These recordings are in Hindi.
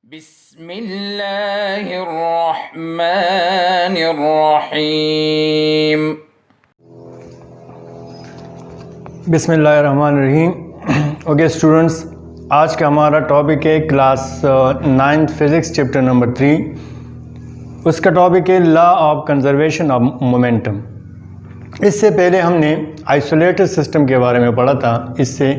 बिस्मिल्लाहिर्रहमानिर्रहीम। बिस्मिल्लाहिर्रहमानिर्रहीम। ओके स्टूडेंट्स, आज का हमारा टॉपिक है class 9th physics chapter number 3। उसका टॉपिक है law of conservation of momentum. इससे पहले हमने आइसोलेटेड सिस्टम के बारे में पढ़ा था। इससे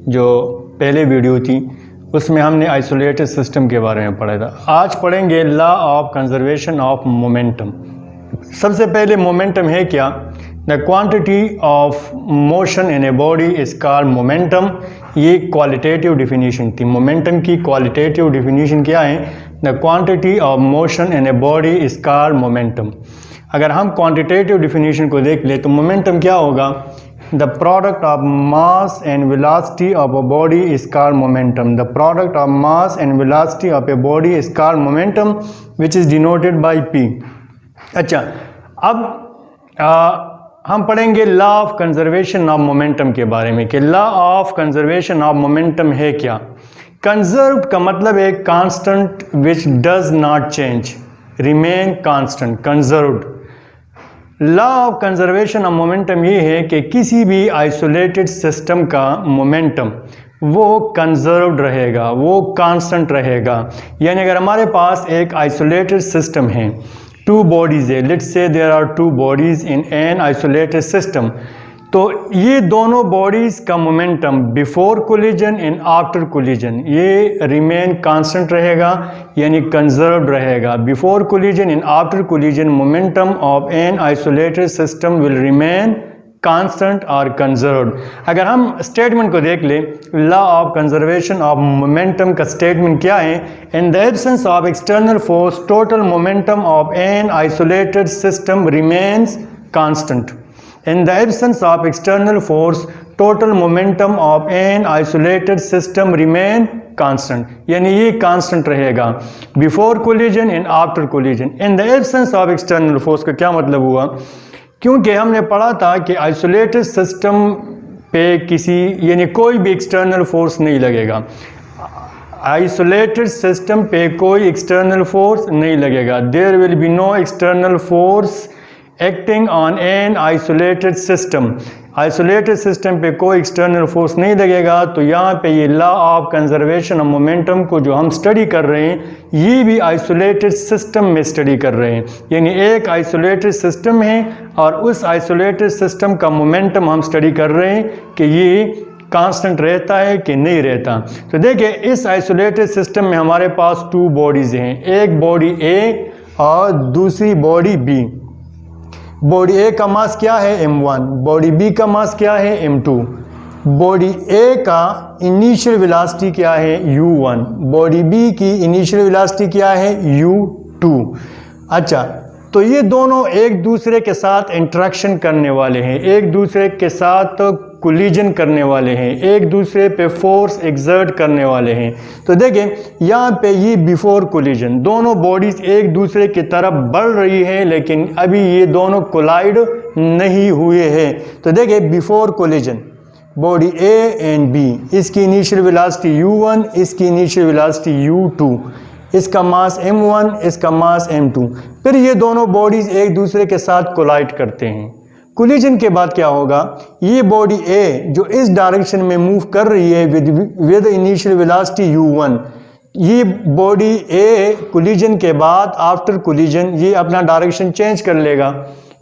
जो पहले वीडियो थी उसमें हमने आइसोलेटेड सिस्टम के बारे में पढ़ा था। आज पढ़ेंगे law of conservation of momentum. सबसे पहले मोमेंटम है क्या? The quantity of motion in a body is called momentum. ये क्वालिटेटिव डिफिनीशन थी। मोमेंटम की क्वालिटेटिव डिफिनीशन क्या है? The quantity of motion in a body is called momentum. अगर हम क्वांटिटेटिव डिफिनीशन को देख ले तो मोमेंटम क्या होगा? The product of mass and velocity of a body is called momentum. The product of mass and velocity of a body is called momentum which is denoted by P. अच्छा, अब हम पढ़ेंगे law of conservation of momentum के बारे में कि law of conservation of momentum है क्या। कंजर्व्ड का मतलब है constant which does not change, remain constant, conserved. Law of conservation of momentum ये है कि किसी भी आइसोलेटेड सिस्टम का मोमेंटम वो कंजर्व्ड रहेगा, वो कांस्टेंट रहेगा। यानी अगर हमारे पास एक आइसोलेटेड सिस्टम है, टू बॉडीज है, let's say there are two bodies in an isolated system, तो ये दोनों बॉडीज का momentum before collision and after collision ये रिमेन कांस्टेंट रहेगा, यानी कंजर्व्ड रहेगा। Before collision and after collision momentum of an isolated system will remain constant और कंजर्व्ड। अगर हम स्टेटमेंट को देख ले, law of conservation of momentum का स्टेटमेंट क्या है? In the absence of external force total momentum of an isolated system remains constant. In the absence of external force, total momentum of an isolated system remain constant. यानी ये constant रहेगा before collision and after collision. In the absence of external force का क्या मतलब हुआ? क्योंकि हमने पढ़ा था कि isolated system पे किसी यानी कोई भी external force नहीं लगेगा। आइसोलेटेड सिस्टम पे कोई एक्सटर्नल फोर्स नहीं लगेगा। There will be no external force acting on an isolated system. Isolated system पे कोई एक्सटर्नल फोर्स नहीं लगेगा। तो यहाँ पे ये law of conservation of momentum को जो हम स्टडी कर रहे हैं ये भी आइसोलेटेड सिस्टम में स्टडी कर रहे हैं। यानी एक आइसोलेटेड सिस्टम है और उस आइसोलेटेड सिस्टम का मोमेंटम हम स्टडी कर रहे हैं कि ये कांस्टेंट रहता है कि नहीं रहता। तो देखिए, इस आइसोलेटेड सिस्टम में हमारे पास टू बॉडीज़ हैं, एक बॉडी ए और दूसरी बॉडी बी। बॉडी ए का मास क्या है? m1। बॉडी बी का मास क्या है? m2। बॉडी ए का इनिशियल वेलोसिटी क्या है? u1। बॉडी बी की इनिशियल वेलोसिटी क्या है? u2। अच्छा, तो ये दोनों एक दूसरे के साथ इंटरेक्शन करने वाले हैं, एक दूसरे के साथ कोलिजन करने वाले हैं, एक दूसरे पे फोर्स एक्सर्ट करने वाले हैं। तो देखें यहाँ पे ये बिफोर कोलिजन दोनों बॉडीज एक दूसरे की तरफ बढ़ रही है, लेकिन अभी ये दोनों कोलाइड नहीं हुए हैं। तो देखें before collision body A and B, इसकी इनिशियल वेलोसिटी u1, इसकी इनिशियल वेलोसिटी u2, इसका मास m1, इसका मास m2। फिर ये दोनों बॉडीज एक दूसरे के साथ कोलाइड करते हैं। कोलिजन के बाद क्या होगा? ये बॉडी ए जो इस डायरेक्शन में मूव कर रही है विद इनिशियल वेलोसिटी u1, ये बॉडी ए कोलिजन के बाद आफ्टर कोलिजन ये अपना डायरेक्शन चेंज कर लेगा,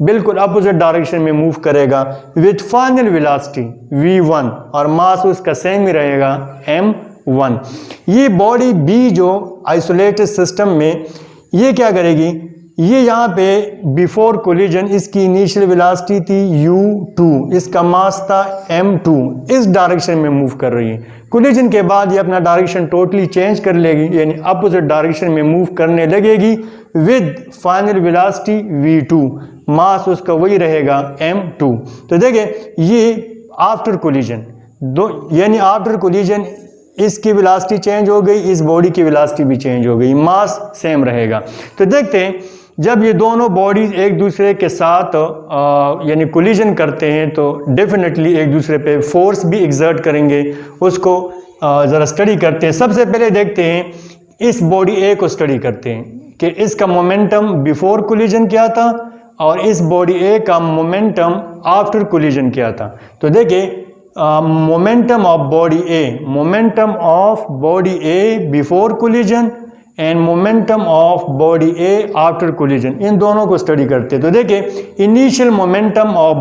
बिल्कुल अपोजिट डायरेक्शन में मूव करेगा विद फाइनल वेलोसिटी v1 और मास उसका सेम ही रहेगा m1। ये बॉडी बी जो आइसोलेटेड सिस्टम में ये क्या करेगी? ये यहाँ पे बिफोर कोलिजन इसकी इनिशियल वेलोसिटी थी u2, इसका मास था m2, इस डायरेक्शन में मूव कर रही है। कोलिजन के बाद ये अपना डायरेक्शन टोटली चेंज कर लेगी, यानी अपोजिट डायरेक्शन में मूव करने लगेगी विद फाइनल वेलोसिटी v2, मास उसका वही रहेगा m2। तो देखिए ये आफ्टर कोलिजन यानी आफ्टर कोलिजन इसकी वेलोसिटी चेंज हो गई, इस बॉडी की वेलोसिटी भी चेंज हो गई, मास सेम रहेगा। तो देखते हैं जब ये दोनों बॉडीज एक दूसरे के साथ यानी कोलिजन करते हैं तो डेफिनेटली एक दूसरे पे फोर्स भी एक्सर्ट करेंगे, उसको ज़रा स्टडी करते हैं। सबसे पहले देखते हैं इस बॉडी ए को स्टडी करते हैं कि इसका मोमेंटम बिफोर कोलिजन क्या था और इस बॉडी ए का मोमेंटम आफ्टर कोलिजन क्या था। तो देखिए momentum of body A before collision and momentum of body A after collision, इन दोनों को स्टडी करते हैं। तो देखिए initial momentum of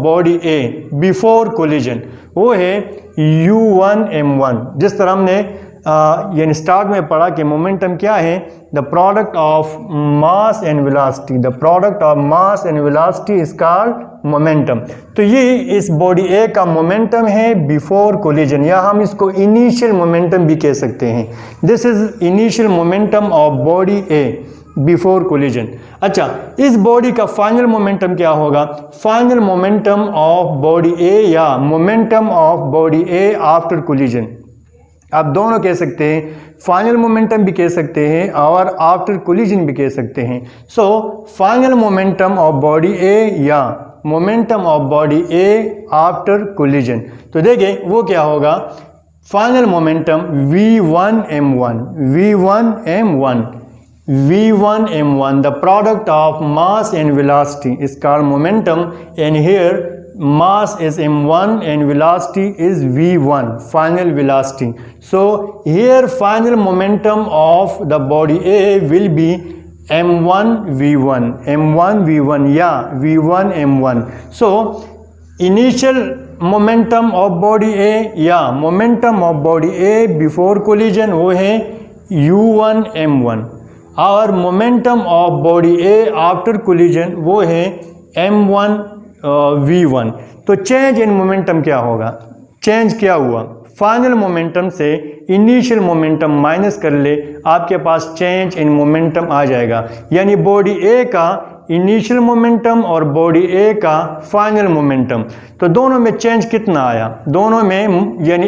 body A before collision वो है u1m1। जिस तरह हमने यानी स्टार्ट में पढ़ा कि मोमेंटम क्या है, the product of mass and velocity, the product of mass and velocity is called momentum. तो ये इस बॉडी ए का मोमेंटम है बिफोर कोलिजन, या हम इसको इनिशियल मोमेंटम भी कह सकते हैं। This is initial momentum of body A before collision. अच्छा, इस बॉडी का फाइनल मोमेंटम क्या होगा? Final momentum of body A या momentum of body A after collision, आप दोनों कह सकते हैं, फाइनल मोमेंटम भी कह सकते हैं और आफ्टर कोलिजन भी कह सकते हैं। So final momentum of body A या momentum of body A after collision, तो देखिए वो क्या होगा? Final momentum v1m1, the product of mass and velocity is called momentum, and here mass is m1 and velocity is v1, final velocity. So here final momentum of the body A will be m1 v1, yeah, v1 m1. So initial momentum of body A या momentum of body A before collision वो है u1 m1 और momentum of body A after collision वो है m1 v1। तो चेंज इन मोमेंटम क्या होगा? चेंज क्या हुआ? फाइनल मोमेंटम से इनिशियल मोमेंटम माइनस कर ले, आपके पास चेंज इन मोमेंटम आ जाएगा। यानी बॉडी ए का इनिशियल मोमेंटम और बॉडी ए का फाइनल मोमेंटम, तो दोनों में चेंज कितना आया? दोनों में यानी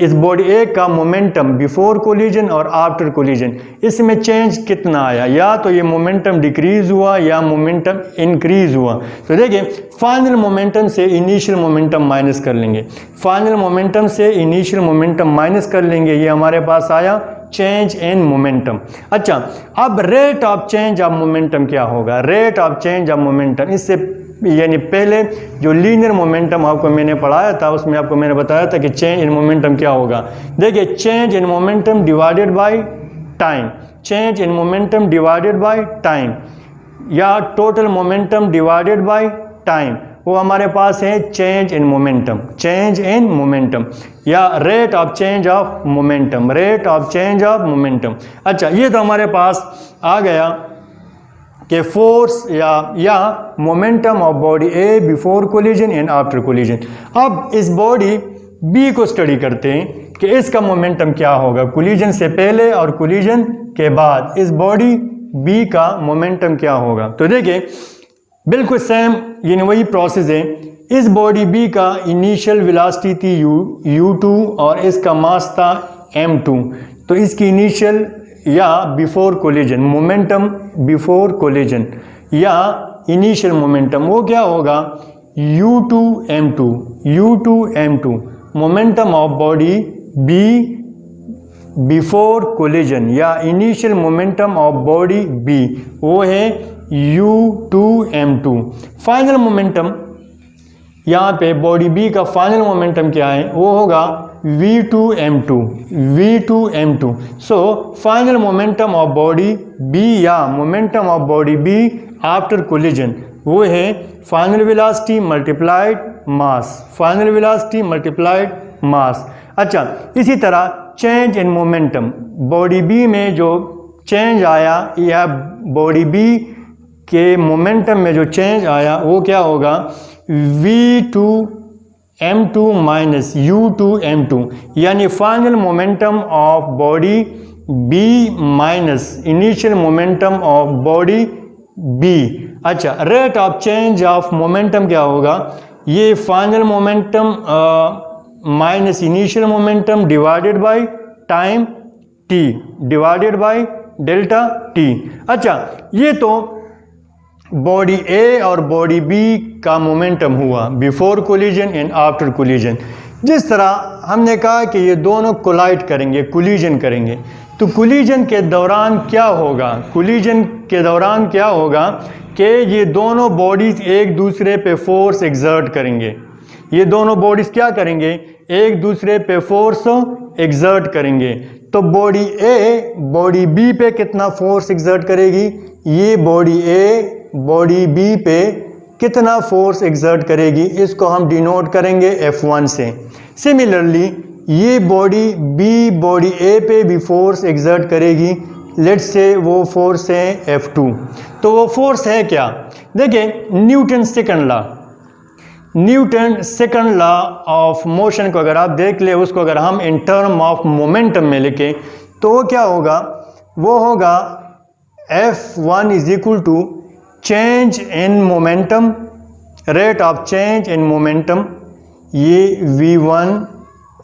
इस बॉडी ए का मोमेंटम बिफोर कोलिजन और आफ्टर कोलिजन, इसमें चेंज कितना आया? या तो ये मोमेंटम डिक्रीज हुआ या मोमेंटम इंक्रीज हुआ। तो देखिए फाइनल मोमेंटम से इनिशियल मोमेंटम माइनस कर लेंगे, फाइनल मोमेंटम से इनिशियल मोमेंटम माइनस कर लेंगे, ये हमारे पास आया चेंज इन मोमेंटम। अच्छा, अब rate of change of momentum क्या होगा? Rate of change of momentum, इससे यानी पहले जो लीनियर मोमेंटम आपको मैंने पढ़ाया था उसमें आपको मैंने बताया था कि चेंज इन मोमेंटम क्या होगा। देखिए change in momentum divided by time, change in momentum divided by time या total momentum divided by time, वो हमारे पास है change in momentum, change in momentum या rate of change of momentum, rate of change of momentum. अच्छा, ये तो हमारे पास आ गया कि फोर्स या momentum of body A before collision and after collision. अब इस बॉडी बी को स्टडी करते हैं कि इसका मोमेंटम क्या होगा कोलिजन से पहले और कोलिजन के बाद, इस बॉडी बी का मोमेंटम क्या होगा। तो देखिए बिल्कुल सेम यानी वही प्रोसेस है। इस बॉडी बी का इनिशियल वेलोसिटी थी u2 और इसका मास था m2, तो इसकी इनिशियल या before collision momentum before collision या इनिशियल मोमेंटम वो क्या होगा? u2m2 momentum of body B before collision या initial momentum of body B वो है u2m2। फाइनल मोमेंटम यहाँ पे बॉडी बी का फाइनल मोमेंटम क्या है? वो होगा v2m2। So final momentum of body B या momentum of body B after collision वो है final velocity multiplied mass, final velocity multiplied mass. अच्छा, इसी तरह change in momentum, body B में जो चेंज आया या बॉडी बी के मोमेंटम में जो चेंज आया वो क्या होगा? v2m2 माइनस u2m2 यानी final momentum of body B minus initial momentum of body B. अच्छा, rate of change of momentum क्या होगा? ये final momentum minus initial momentum divided by time t divided by delta t। अच्छा, ये तो बॉडी ए और बॉडी बी का मोमेंटम हुआ before collision and after collision. जिस तरह हमने कहा कि ये दोनों कोलाइड करेंगे, कोलिजन करेंगे, तो कोलिजन के दौरान क्या होगा? कोलिजन के दौरान क्या होगा कि ये दोनों बॉडीज़ एक दूसरे पे फोर्स एक्सर्ट करेंगे। ये दोनों बॉडीज़ क्या करेंगे? एक दूसरे पे फोर्स एक्सर्ट करेंगे। तो बॉडी ए बॉडी बी पे कितना फोर्स एक्सर्ट करेगी? ये बॉडी ए बॉडी बी पे कितना फोर्स एक्सर्ट करेगी? इसको हम डिनोट करेंगे F1 से। सिमिलरली ये बॉडी बी बॉडी ए पे भी फोर्स एक्सर्ट करेगी। लेट्स से वो फोर्स है F2। तो वो फोर्स है क्या? देखिए, Newton second law of motion को अगर आप देख ले, उसको अगर हम इन टर्म ऑफ मोमेंटम में लिखें तो वो क्या होगा? वो होगा F1 is equal to change in momentum, rate of change in momentum, ये V1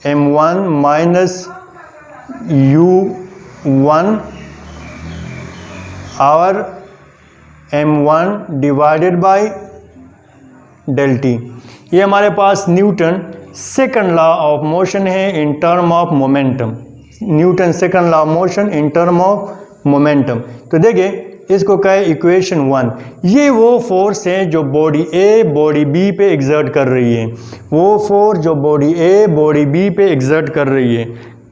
M1 माइनस U1 और M1 divided by del T. ये हमारे पास Newton second law of motion है in term of momentum. Newton second law of motion in term of momentum. तो देखिए, इसको कहे इक्वेशन 1। ये वो फोर्स है जो बॉडी ए बॉडी बी पे एक्सर्ट कर रही है। वो फोर्स जो बॉडी ए बॉडी बी पे एक्सर्ट कर रही है,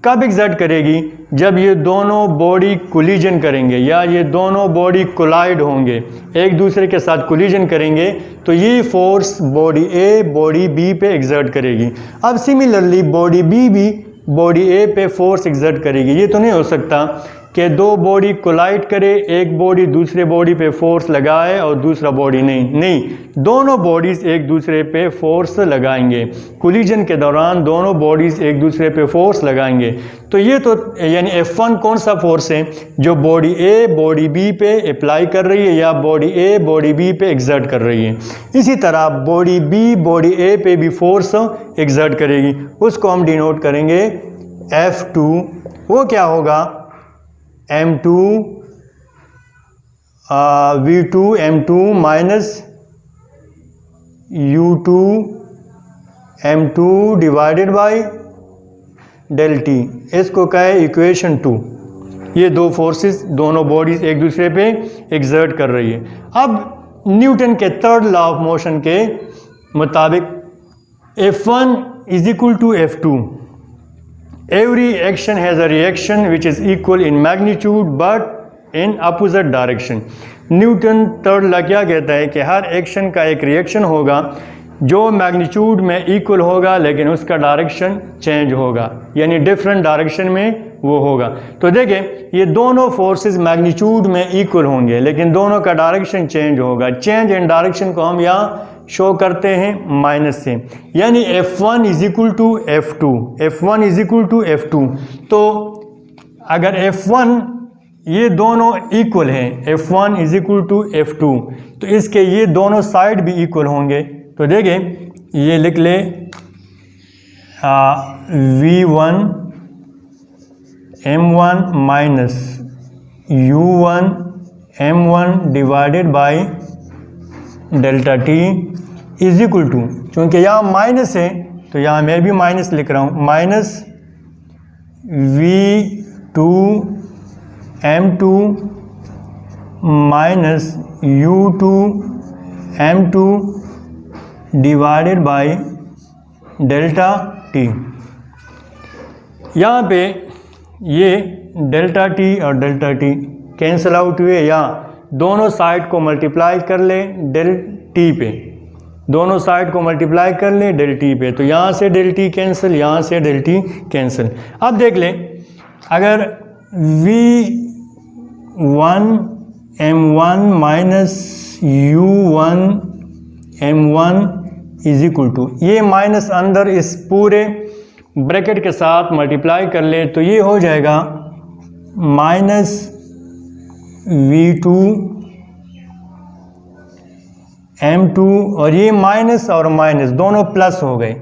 कब एक्सर्ट करेगी? जब ये दोनों बॉडी कोलिजन करेंगे या ये दोनों बॉडी कोलाइड होंगे, एक दूसरे के साथ कोलिजन करेंगे, तो ये force body A body B पे एक्सर्ट करेगी। अब सिमिलरली बॉडी बी भी बॉडी ए पे फोर्स एक्सर्ट करेगी। ये तो नहीं हो सकता कि दो बॉडी कोलाइड करे, एक बॉडी दूसरे बॉडी पे फोर्स लगाए और दूसरा बॉडी नहीं, दोनों बॉडीज़ एक दूसरे पे फोर्स लगाएंगे। कोलिजन के दौरान दोनों बॉडीज़ एक दूसरे पे फोर्स लगाएंगे। तो ये तो यानी F1 कौन सा फोर्स है? जो बॉडी ए बॉडी बी पे अप्लाई कर रही है या बॉडी ए बॉडी बी पे एक्सर्ट कर रही है। इसी तरह बॉडी बी बॉडी ए पे भी फोर्स एक्सर्ट करेगी, उसको हम डिनोट करेंगे F2। वो क्या होगा? M2 V2 M2 minus U2 M2 divided by del T. इसको कहे इक्वेशन 2। ये दो फोर्सेस, दोनों बॉडीज एक दूसरे पे एक्सर्ट कर रही है। अब न्यूटन के थर्ड लॉ ऑफ मोशन के मुताबिक F1 is equal to F2। Every action has a reaction which is equal in magnitude but in opposite direction। Newton third law क्या कहता है कि हर एक्शन का एक रिएक्शन होगा जो मैग्नीट्यूड में इक्वल होगा, लेकिन उसका डायरेक्शन चेंज होगा, यानी डिफरेंट डायरेक्शन में वो होगा। तो देखें, ये दोनों फोर्सेस मैग्नीट्यूड में इक्वल होंगे, लेकिन दोनों का डायरेक्शन चेंज होगा। चेंज इन डायरेक्शन को हम यहाँ शो करते हैं माइनस से, यानी F1 is equal to F2। F1 is equal to F2। तो अगर F1 ये दोनों इक्वल हैं, F1 is equal to F2, तो इसके ये दोनों साइड भी इक्वल होंगे। तो देखें, ये लिख ले V1 M1 minus U1 M1 divided by delta T is equal to, क्योंकि यहाँ माइनस है तो यहाँ मैं भी माइनस लिख रहा हूँ, minus V2 M2 minus U2 M2 divided by delta T. यहाँ पे ये डेल्टा टी और डेल्टा टी कैंसिल आउट हुए, या दोनों साइड को मल्टीप्लाई कर ले डेल टी पे, दोनों साइड को मल्टीप्लाई कर ले डेल टी पे, तो यहाँ से डेल टी कैंसिल, यहाँ से डेल टी कैंसिल। अब देख लें, अगर V1 M1 minus U1 M1 is equal to, ये माइनस अंदर इस पूरे ब्रैकेट के साथ मल्टीप्लाई कर ले तो ये हो जाएगा माइनस V2 M2, और ये माइनस और माइनस दोनों प्लस हो गए।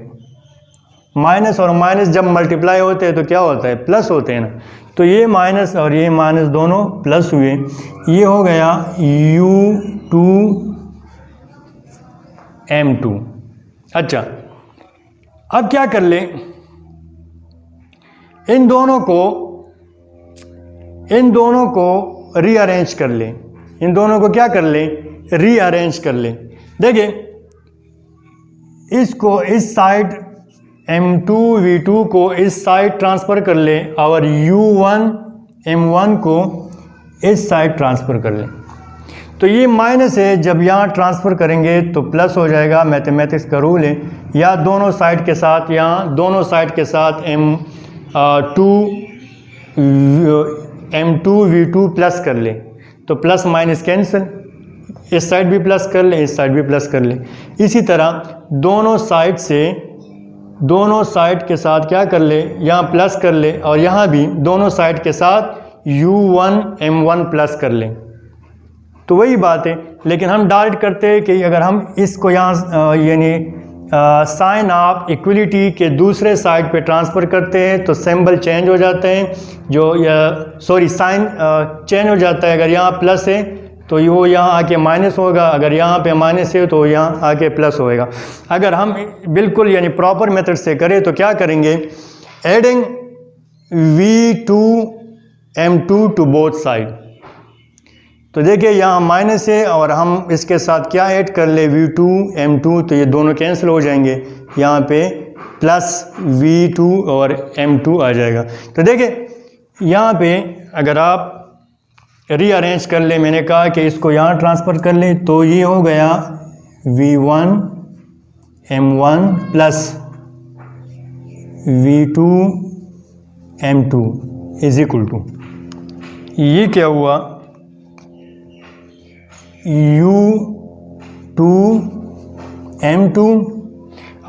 माइनस और माइनस जब मल्टीप्लाई होते हैं तो क्या होता है? प्लस होते हैं ना। तो ये माइनस और ये माइनस दोनों प्लस हुए, ये हो गया U2 M2। अच्छा, अब क्या कर लें, इन दोनों को रीअरेंज कर लें, इन दोनों को क्या कर लें, रीअरेंज कर लें। देखिए इसको इस साइड M2 V2 को इस साइड ट्रांसफ़र कर लें और U1 M1 को इस साइड ट्रांसफ़र कर लें। तो ये माइनस है, जब यहाँ ट्रांसफ़र करेंगे तो प्लस हो जाएगा, मैथमेटिक्स का रूल है। या दोनों साइड के साथ, यहाँ दोनों साइड के साथ M2 V2 प्लस कर लें तो प्लस माइनस कैंसिल, इस साइड भी प्लस कर लें, इस साइड भी प्लस कर लें। इसी तरह दोनों साइड के साथ क्या कर ले, यहाँ प्लस कर ले और यहाँ भी दोनों साइड के साथ U1 M1 प्लस कर लें। तो वही बात है, लेकिन हम डायरेक्ट करते हैं कि अगर हम इसको यहाँ यानी साइन ऑफ इक्वलिटी के दूसरे साइड पे ट्रांसफ़र करते हैं तो सिंबल चेंज हो जाते हैं, साइन चेंज हो जाता है। अगर यहाँ प्लस है तो वो यहाँ आके माइनस होगा, अगर यहाँ पे माइनस है तो यहाँ आके प्लस होएगा। अगर हम बिल्कुल यानी प्रॉपर मेथड से करें तो क्या करेंगे, adding V2 M2 to both side. तो देखिए यहाँ माइनस है और हम इसके साथ क्या ऐड कर ले, V2 M2, तो ये दोनों कैंसिल हो जाएंगे, यहाँ पे प्लस V2 और M2 आ जाएगा। तो देखिए यहाँ पे अगर आप रीअरेंज कर ले, मैंने कहा कि इसको यहाँ ट्रांसफ़र कर ले तो ये हो गया V1 M1 plus V2 M2 is equal to, ये क्या हुआ, U2 M2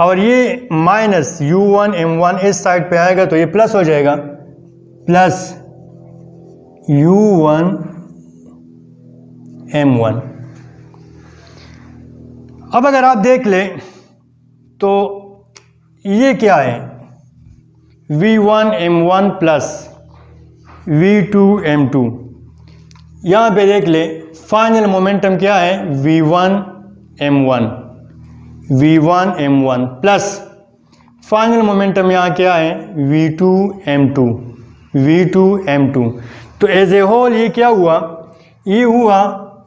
और ये माइनस U1 M1 इस साइड पे आएगा तो ये प्लस हो जाएगा, प्लस U1 M1। अब अगर आप देख लें तो ये क्या है, V1 M1 plus V2 M2। यहाँ पे देख ले फाइनल मोमेंटम क्या है, V1 M1 plus final momentum यहाँ क्या है, V2 M2। तो एज ए होल ये क्या हुआ, ये हुआ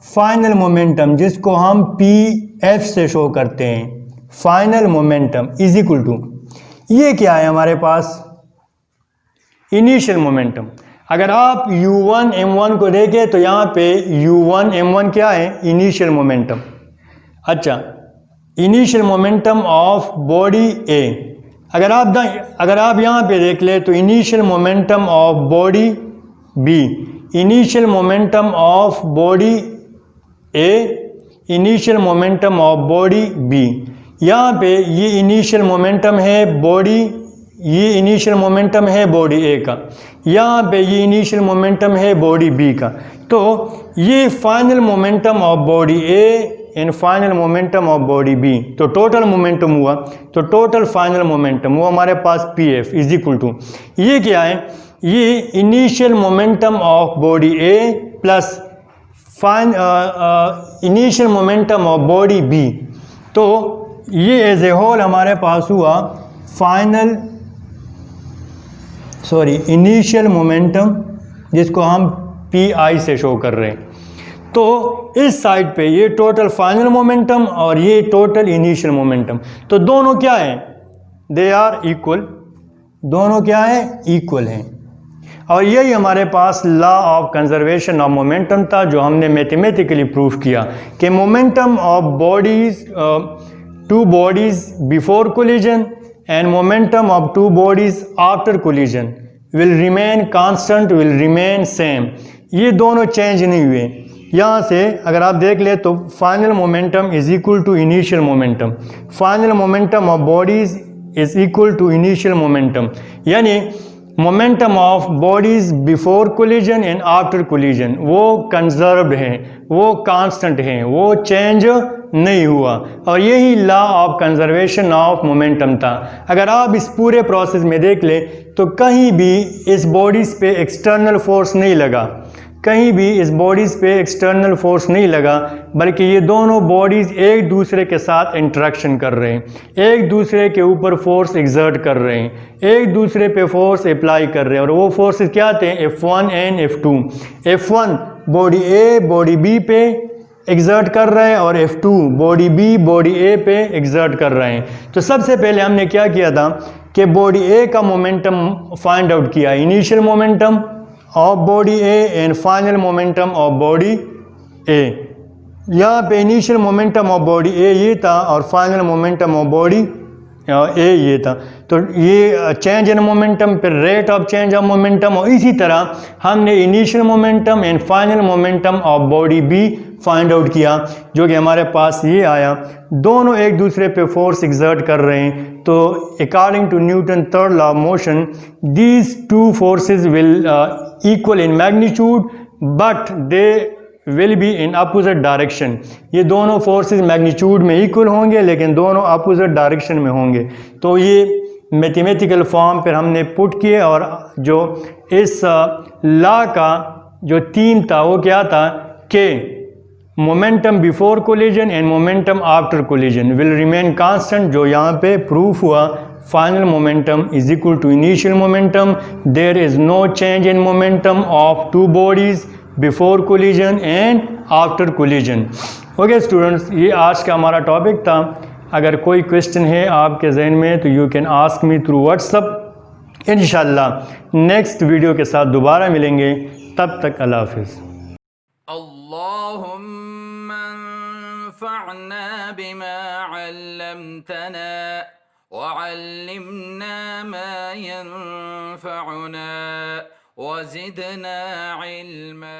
फाइनल मोमेंटम, जिसको हम PF से शो करते हैं। Final momentum is equal to, ये क्या है हमारे पास, इनिशियल मोमेंटम। अगर आप U1 M1 को देखें तो यहाँ पे U1 M1 क्या है, इनिशियल मोमेंटम। अच्छा, initial momentum of body A। अगर आप यहाँ पे देख ले तो initial momentum of body B, initial momentum of body A, initial momentum of body B। यहाँ पे ये इनिशियल मोमेंटम है बॉडी, ये इनिशियल मोमेंटम है बॉडी A का, यहाँ पे ये इनिशियल मोमेंटम है बॉडी B का। तो ये final momentum of body A and final momentum of body B, तो टोटल मोमेंटम हुआ, तो टोटल फाइनल मोमेंटम वो हमारे पास PF इज इक्वल टू, ये क्या है, ये initial momentum of body A plus initial momentum of body B। तो ये एज ए होल हमारे पास हुआ इनिशियल मोमेंटम, जिसको हम PI से शो कर रहे हैं। तो इस साइड पे ये टोटल फाइनल मोमेंटम और ये टोटल इनिशियल मोमेंटम, तो दोनों क्या है, दे आर इक्वल, दोनों क्या है, इक्वल हैं। और यही हमारे पास law of conservation of momentum था, जो हमने मैथमेटिकली प्रूफ किया कि momentum of bodies, two bodies before collision and momentum of two bodies after collision will remain constant, will remain same. ये दोनों चेंज नहीं हुए। यहाँ से अगर आप देख ले तो final momentum is equal to initial momentum, final momentum of bodies is equal to initial momentum, यानी momentum of bodies before collision and after collision वो कंजर्व्ड हैं, वो कांस्टेंट हैं, वो चेंज नहीं हुआ। और यही law of conservation of momentum था। अगर आप इस पूरे प्रोसेस में देख ले तो कहीं भी इस बॉडीज पे एक्सटर्नल फोर्स नहीं लगा, कहीं भी इस बॉडीज़ पे एक्सटर्नल फोर्स नहीं लगा, बल्कि ये दोनों बॉडीज़ एक दूसरे के साथ इंटरेक्शन कर रहे हैं, एक दूसरे के ऊपर फोर्स एग्जर्ट कर रहे हैं, एक दूसरे पे फोर्स अप्लाई कर रहे हैं। और वो फोर्सेस क्या थे? F1 and F2। F1 body A body B पे एग्जर्ट कर रहे हैं और F2 body B body A पे एग्जर्ट कर रहे हैं। तो सबसे पहले हमने क्या किया था कि बॉडी ए का मोमेंटम फाइंड आउट किया, initial momentum of body A and final momentum of body A. यहाँ पे initial momentum of body A ये था और final momentum of body A ये था। तो ये चेंज इन मोमेंटम, फिर rate of change of momentum, और इसी तरह हमने initial momentum and final momentum of body B find out किया, जो कि हमारे पास ये आया। दोनों एक दूसरे पे फोर्स एग्जर्ट कर रहे हैं। तो according to Newton third law of motion, these two forces will equal in magnitude but they will be in opposite direction. ये दोनों फोर्सेस मैग्नीट्यूड में इक्वल होंगे, लेकिन दोनों अपोजिट डायरेक्शन में होंगे। तो ये मैथमेटिकल फॉर्म पर हमने पुट किए, और जो इस लॉ का जो थीम था वो क्या था कि momentum before collision and momentum after collision will remain constant, जो यहाँ पे प्रूफ हुआ। Final momentum is equal to initial momentum, there is no change in momentum of two bodies before collision and after collision. Okay students, ये आज का हमारा टॉपिक था। अगर कोई क्वेश्चन है आपके जहन में तो you can ask me through WhatsApp. इंशाल्लाह नेक्स्ट वीडियो के साथ दोबारा मिलेंगे, तब तक अल्लाह हाफिज़। अल्लाहुम्मा अंफ़अना बिमा अल्लमतना वअल्लिमना मा यंफ़अुना वज़िदना इल्मा।